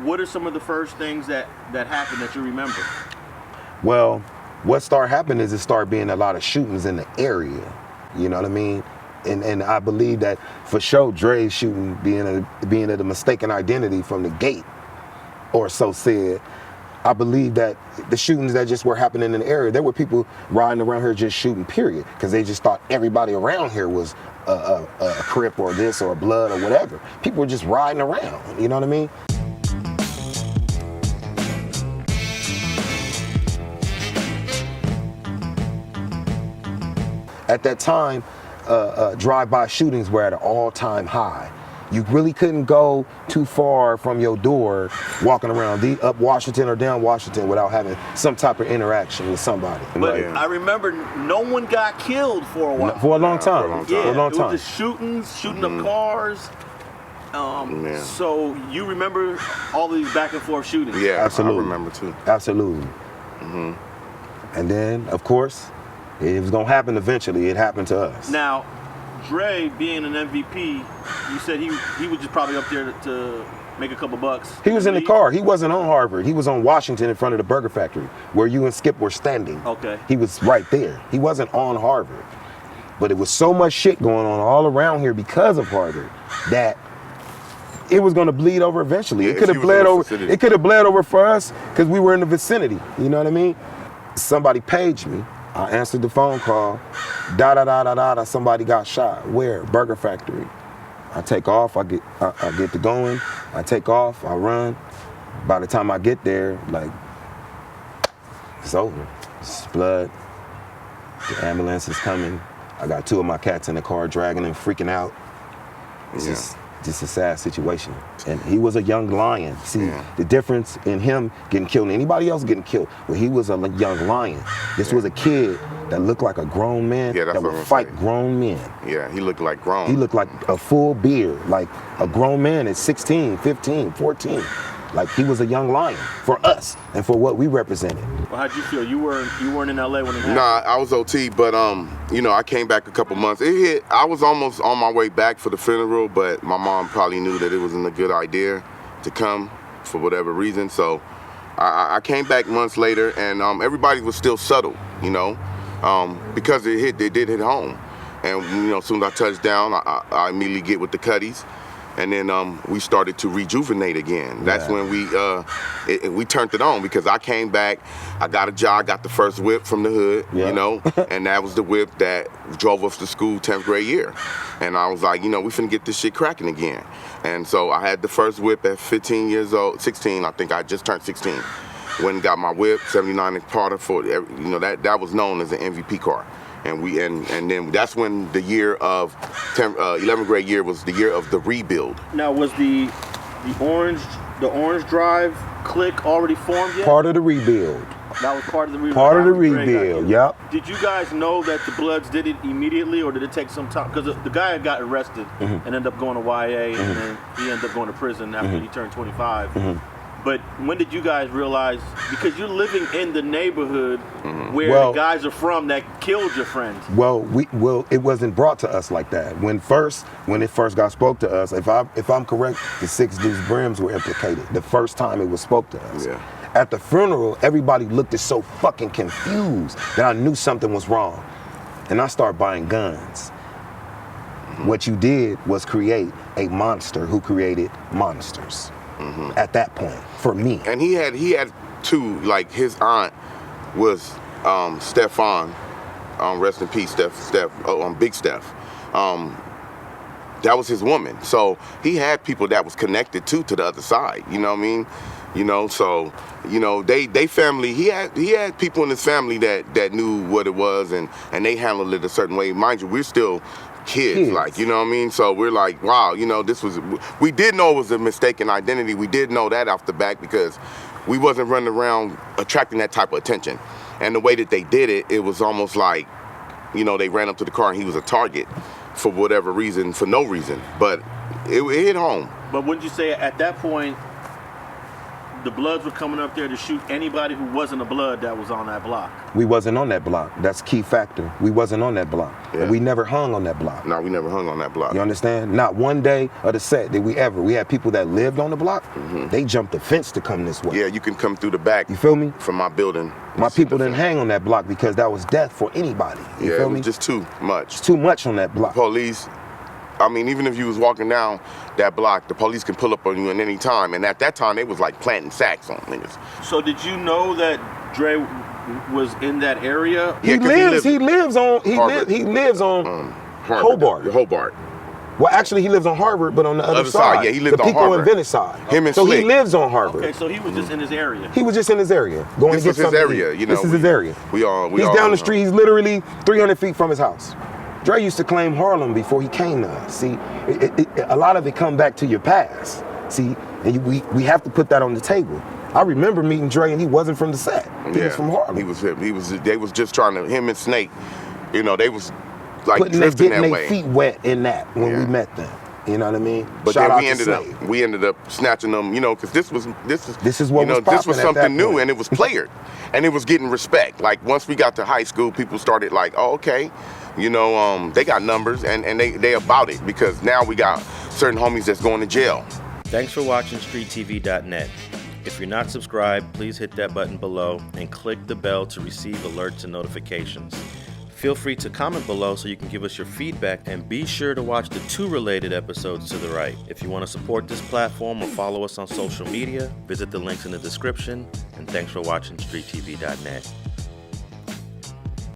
what are some of the first things that happened that you remember? Well, what started happening is it started being a lot of shootings in the area. You know what I mean? And I believe that for sure Dre's shooting being a mistaken identity from the gate, or so said. I believe that the shootings that just were happening in the area, there were people riding around here just shooting, period, because they just thought everybody around here was a Crip or this or a Blood or whatever. People were just riding around, you know what I mean? At that time, drive-by shootings were at an all-time high. You really couldn't go too far from your door walking around up Washington or down Washington without having some type of interaction with somebody. But I remember no one got killed for a while. For a long time. Yeah, for a long time. It was just shooting up cars. So you remember all these back and forth shootings? Yeah, absolutely. I remember too. Absolutely. And then, of course, it was gonna happen eventually. It happened to us. Now, Dre being an MVP, you said he was just probably up there to make a couple bucks. He was in the car. He wasn't on Harvard. He was on Washington in front of the burger factory where you and Skip were standing. Okay. He was right there. He wasn't on Harvard. But it was so much shit going on all around here because of Harvard that it was going to bleed over eventually. Yeah, it could have bled over. It could have bled over for us because we were in the vicinity. You know what I mean? Somebody paged me. I answered the phone call. Somebody got shot. Where? Burger factory. I take off. I get to going. I take off. I run. By the time I get there, like, it's over. It's blood. The ambulance is coming. I got 2 of my cats in the car dragging and freaking out. It's just a sad situation. And he was a young lion. See, the difference in him getting killed and anybody else getting killed, well, he was a young lion. This was a kid that looked like a grown man that would fight grown men. Yeah, he looked like grown. He looked like a full beard, like a grown man at 16, 15, 14. Like, he was a young lion for us and for what we represented. Well, how'd you feel? You weren't in LA when it happened? Nah, I was OT, but you know, I came back a couple months. I was almost on my way back for the funeral, but my mom probably knew that it wasn't a good idea to come for whatever reason. So I came back months later, and everybody was still subtle, you know, because it did hit home. And you know, as soon as I touched down, I immediately get with the Cuddies. And then we started to rejuvenate again. That's when we turned it on, because I came back, I got a job, got the first whip from the hood, you know, and that was the whip that drove us to school 10th grade year. And I was like, you know, we finna get this shit cracking again. And so I had the first whip at 15 years old, 16, I think I just turned 16. Went and got my whip, 79 Imparter for, you know, that was known as an MVP car. And then that's when the year of 11th grade year was the year of the rebuild. Now, was the orange drive clique already formed yet? Part of the rebuild. That was part of the rebuild. Part of the rebuild. Yep. Did you guys know that the Bloods did it immediately, or did it take some time? Because the guy got arrested and ended up going to YA, and then he ended up going to prison after he turned 25. But when did you guys realize, because you're living in the neighborhood where the guys are from that killed your friends? Well, it wasn't brought to us like that. When it first got spoke to us, if I'm correct, the 6 Deuce Brims were implicated the first time it was spoke to us. Yeah. At the funeral, everybody looked at so fucking confused that I knew something was wrong. And I started buying guns. What you did was create a monster who created monsters. At that point, for me. And he had 2, like his aunt was Stefan, rest in peace, Big Steph. That was his woman. So he had people that was connected to the other side, you know what I mean? You know, so, you know, they family, he had people in his family that knew what it was, and they handled it a certain way. Mind you, we're still kids, like, you know what I mean? So we're like, wow, you know, we did know it was a mistaken identity. We did know that off the back, because we wasn't running around attracting that type of attention. And the way that they did it, it was almost like, you know, they ran up to the car and he was a target for whatever reason, for no reason. But it hit home. But wouldn't you say at that point, the Bloods were coming up there to shoot anybody who wasn't a Blood that was on that block. We wasn't on that block. That's a key factor. We wasn't on that block. Yeah. And we never hung on that block. No, we never hung on that block. You understand? Not one day of the set did we ever. We had people that lived on the block. They jumped the fence to come this way. Yeah, you can come through the back. You feel me? From my building. My people didn't hang on that block because that was death for anybody. You Yeah, feel it was me? just too much. It's too much on that block. Police, I mean, even if you was walking down that block, the police can pull up on you at any time. And at that time, they was like planting sacks on niggas. So did you know that Dre was in that area? He Yeah, 'cause lives on Harvard. Hobart. Hobart. Well, actually, he lives on Harvard, but on the other side. Yeah, he lived the on people Harvard. in Venice side. Him and so Slick. he lives on Harvard. Okay, so he was just in his area. He was just in his area, going This to get was his something to area, eat. you know, This is his area. We He's all down the street. He's literally 300 feet from his house. Dre used to claim Harlem before he came to us. See, a lot of it come back to your past. See, and we have to put that on the table. I remember meeting Dre, and he wasn't from the set. He was from Harlem. He was. They was just trying to. Him and Snake, you know, they was like Putting drifting getting that their way. feet wet in that when we Yeah. met them. You know what I mean? But Shout then out we to ended up snatching them, you know, because this is what you know, was this was popping at that something new point. and it was playered, and it was getting respect. Like once we got to high school, people started like, oh, okay, you know, they got numbers and they about it because now we got certain homies that's going to jail. Thanks for watching StreetTV.net. If you're not subscribed, please hit that button below and click the bell to receive alerts and notifications. Feel free to comment below so you can give us your feedback, and be sure to watch the 2 related episodes to the right. If you want to support this platform or follow us on social media, visit the links in the description, and thanks for watching StreetTV.net.